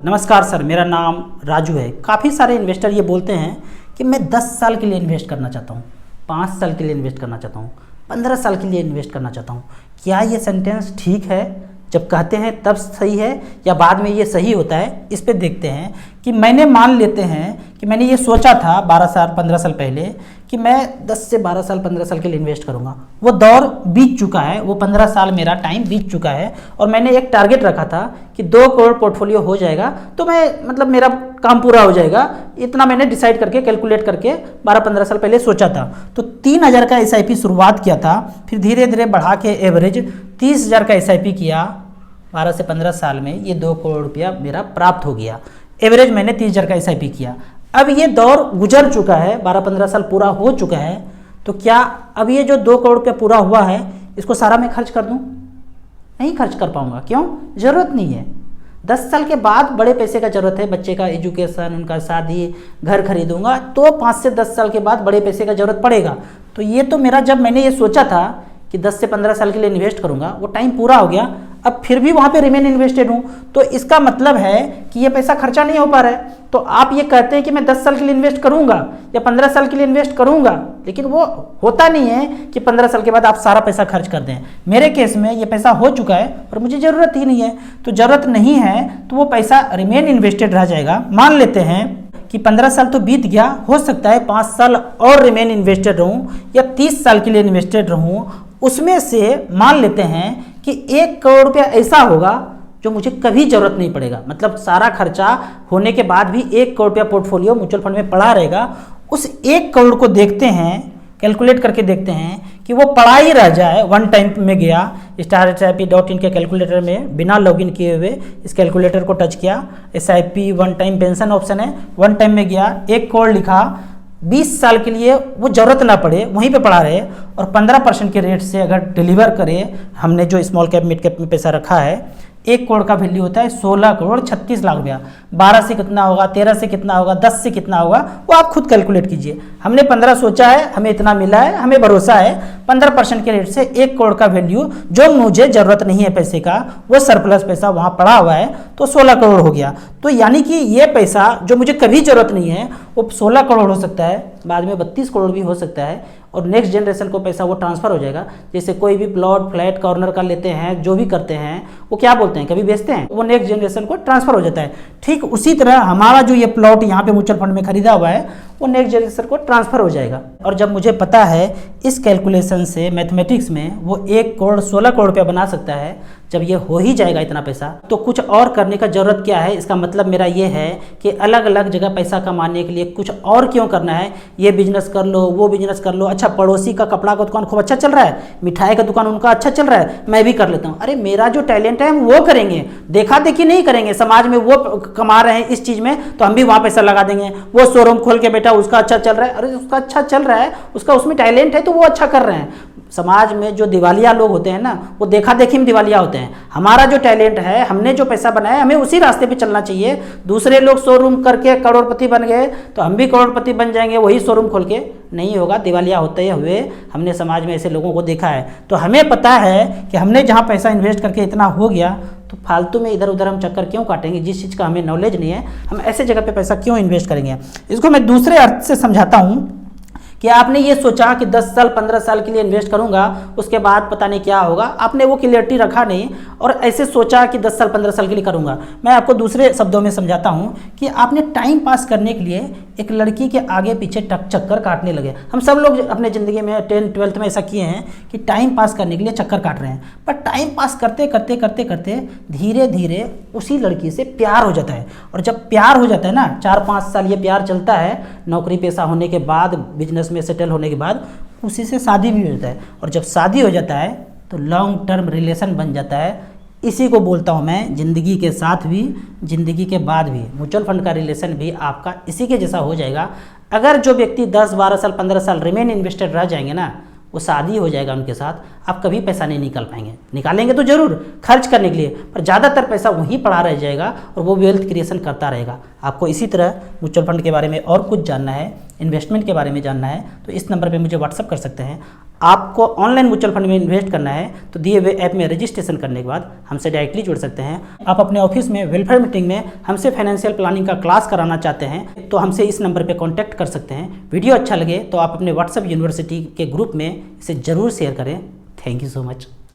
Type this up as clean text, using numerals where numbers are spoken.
नमस्कार सर, मेरा नाम राजू है। काफ़ी सारे इन्वेस्टर ये बोलते हैं कि मैं 10 साल के लिए इन्वेस्ट करना चाहता हूँ, 5 साल के लिए इन्वेस्ट करना चाहता हूँ, 15 साल के लिए इन्वेस्ट करना चाहता हूँ। क्या ये सेंटेंस ठीक है? जब कहते हैं तब सही है या बाद में ये सही होता है? इस पे देखते हैं कि मैंने मान लेते हैं कि मैंने ये सोचा था 12 साल 15 साल पहले कि मैं 10 से 12 साल 15 साल के लिए इन्वेस्ट करूँगा। वो दौर बीत चुका है, वो 15 साल मेरा टाइम बीत चुका है और मैंने एक टारगेट रखा था कि 2 करोड़ पोर्टफोलियो हो जाएगा तो मैं मेरा काम पूरा हो जाएगा। इतना मैंने डिसाइड करके कैलकुलेट करके 12-15 साल पहले सोचा था। तो 3000 का SIP शुरुआत किया था, फिर धीरे धीरे बढ़ा के एवरेज 30,000 का SIP किया। 12 से 15 साल में ये 2 करोड़ रुपया मेरा प्राप्त हो गया। एवरेज मैंने 30,000 का SIP किया। अब ये दौर गुजर चुका है, 12-15 साल पूरा हो चुका है। तो क्या अब ये जो 2 करोड़ रुपया पूरा हुआ है इसको सारा मैं खर्च कर दूं? नहीं खर्च कर पाऊंगा। क्यों? ज़रूरत नहीं है। 10 साल के बाद बड़े पैसे का ज़रूरत है, बच्चे का एजुकेशन, उनका शादी, घर खरीदूंगा तो 5 से 10 साल के बाद बड़े पैसे का ज़रूरत पड़ेगा। तो ये तो मेरा, जब मैंने ये सोचा था कि 10 से 15 साल के लिए इन्वेस्ट करूंगा, वो टाइम पूरा हो गया। अब फिर भी वहाँ पे रिमेन इन्वेस्टेड हूँ, तो इसका मतलब है कि ये पैसा खर्चा नहीं हो पा रहा है। तो आप ये कहते हैं कि मैं 10 साल के लिए इन्वेस्ट करूंगा या 15 साल के लिए इन्वेस्ट करूंगा, लेकिन वो होता नहीं है कि 15 साल के बाद आप सारा पैसा खर्च कर दें। मेरे केस में ये पैसा हो चुका है और मुझे ज़रूरत ही नहीं है। तो ज़रूरत नहीं है तो वो पैसा रिमेन इन्वेस्टेड रह जाएगा। मान लेते हैं कि 15 साल तो बीत गया, हो सकता है 5 साल और रिमेन इन्वेस्टेड रहूं या 30 साल के लिए इन्वेस्टेड रहूं। उसमें से मान लेते हैं कि 1 करोड़ रुपया ऐसा होगा जो मुझे कभी ज़रूरत नहीं पड़ेगा। मतलब सारा खर्चा होने के बाद भी 1 करोड़ रुपया पोर्टफोलियो म्यूचुअल फंड में पड़ा रहेगा। उस 1 करोड़ को देखते हैं, कैलकुलेट करके देखते हैं कि वो पड़ा ही रह जाए। वन टाइम में गया StarSIP.in के कैलकुलेटर में, बिना लॉगिन किए हुए इस कैलकुलेटर को टच किया। SIP one time pension option है, वन टाइम में गया, 1 करोड़ लिखा। 20 साल के लिए वो ज़रूरत ना पड़े, वहीं पे पड़ा रहे और 15% के रेट से अगर डिलीवर करे, हमने जो स्मॉल कैप मिड कैप में पैसा रखा है, 1 करोड़ का वैल्यू होता है 16 करोड़ 36 लाख रुपया। 12 से कितना होगा, 13 से कितना होगा, 10 से कितना होगा, वो आप खुद कैलकुलेट कीजिए। हमने 15 सोचा है, हमें इतना मिला है, हमें भरोसा है। 15% के रेट से 1 करोड़ का वैल्यू, जो मुझे ज़रूरत नहीं है पैसे का, वो सरप्लस पैसा वहाँ पड़ा हुआ है, तो 16 करोड़ हो गया। तो यानी कि ये पैसा जो मुझे कभी ज़रूरत नहीं है वो 16 करोड़ हो सकता है, बाद में 32 करोड़ भी हो सकता है और नेक्स्ट जनरेशन को पैसा वो ट्रांसफ़र हो जाएगा। जैसे कोई भी प्लॉट फ्लैट कॉर्नर का लेते हैं, जो भी करते हैं, वो क्या बोलते हैं, कभी बेचते हैं, वो नेक्स्ट जनरेशन को ट्रांसफ़र हो जाता है। ठीक उसी तरह हमारा जो ये प्लॉट यहाँ पे म्यूचुअल फंड में खरीदा हुआ है, वो नेक्स्ट जनरेशन को ट्रांसफ़र हो जाएगा। और जब मुझे पता है इस कैलकुलेशन से, मैथमेटिक्स में, वो 1 करोड़ 16 करोड़ रुपया बना सकता है, जब ये हो ही जाएगा इतना पैसा, तो कुछ और करने का ज़रूरत क्या है? इसका मतलब मेरा ये है कि अलग अलग जगह पैसा कमाने के लिए कुछ और क्यों करना है? ये बिजनेस कर लो, वो बिजनेस कर लो। अच्छा, पड़ोसी का कपड़ा का दुकान खूब अच्छा चल रहा है, मिठाई का दुकान उनका अच्छा चल रहा है, मैं भी कर लेता हूँ। अरे मेरा जो टैलेंट है हम वो करेंगे, देखा देखी नहीं करेंगे। समाज में वो कमा रहे हैं इस चीज़ में तो हम भी वहाँ पैसा लगा देंगे। वो शोरूम खोल के बेटा उसका अच्छा चल रहा है, अरे उसका अच्छा चल रहा है, उसका उसमें टैलेंट है तो वो अच्छा कर रहे हैं। समाज में जो दिवालिया लोग होते हैं ना, वो देखा देखी में दिवालिया होते हैं। हमारा जो टैलेंट है, हमने जो पैसा बनाया, हमें उसी रास्ते पे चलना चाहिए। दूसरे लोग शोरूम करके करोड़पति बन गए तो हम भी करोड़पति बन जाएंगे, वही शोरूम खोल के। नहीं होगा, दिवालिया होते हुए हमने समाज में ऐसे लोगों को देखा है। तो हमें पता है कि हमने जहाँ पैसा इन्वेस्ट करके इतना हो गया, तो फालतू में इधर उधर हम चक्कर क्यों काटेंगे? जिस चीज़ का हमें नॉलेज नहीं है, हम ऐसे जगह पे पैसा क्यों इन्वेस्ट करेंगे? इसको मैं दूसरे अर्थ से समझाता हूँ कि आपने ये सोचा कि 10 साल 15 साल के लिए इन्वेस्ट करूंगा, उसके बाद पता नहीं क्या होगा, आपने वो क्लियरिटी रखा नहीं और ऐसे सोचा कि 10 साल 15 साल के लिए करूंगा। मैं आपको दूसरे शब्दों में समझाता हूं कि आपने टाइम पास करने के लिए एक लड़की के आगे पीछे चक्कर काटने लगे। हम सब लोग अपने ज़िंदगी में 10th 12th में ऐसा किए हैं कि टाइम पास करने के लिए चक्कर काट रहे हैं, पर टाइम पास करते करते करते करते धीरे धीरे उसी लड़की से प्यार हो जाता है। और जब प्यार हो जाता है ना, 4-5 साल ये प्यार चलता है, नौकरी पेशा होने के बाद, बिजनेस में सेटल होने के बाद उसी से शादी भी हो जाता है। और जब शादी हो जाता है तो लॉन्ग टर्म रिलेशन बन जाता है। इसी को बोलता हूँ मैं, ज़िंदगी के साथ भी, ज़िंदगी के बाद भी। म्यूचुअल फंड का रिलेशन भी आपका इसी के जैसा हो जाएगा। अगर जो व्यक्ति 10, 12 साल 15 साल रिमेन इन्वेस्टेड रह जाएंगे ना, वो शादी हो जाएगा उनके साथ, आप कभी पैसा नहीं निकाल पाएंगे। निकालेंगे तो जरूर खर्च करने के लिए, पर ज़्यादातर पैसा वहीं पड़ा रह जाएगा और वो वेल्थ क्रिएशन करता रहेगा। आपको इसी तरह म्यूचुअल फंड के बारे में और कुछ जानना है, इन्वेस्टमेंट के बारे में जानना है, तो इस नंबर पे मुझे व्हाट्सअप कर सकते हैं। आपको ऑनलाइन म्यूचुअल फंड में इन्वेस्ट करना है तो दिए हुए ऐप में रजिस्ट्रेशन करने के बाद हमसे डायरेक्टली जुड़ सकते हैं। आप अपने ऑफिस में वेलफेयर मीटिंग में हमसे फाइनेंशियल प्लानिंग का क्लास कराना चाहते हैं तो हमसे इस नंबर पर कॉन्टैक्ट कर सकते हैं। वीडियो अच्छा लगे तो आप अपने व्हाट्सएप यूनिवर्सिटी के ग्रुप में इसे ज़रूर शेयर करें। Thank you so much.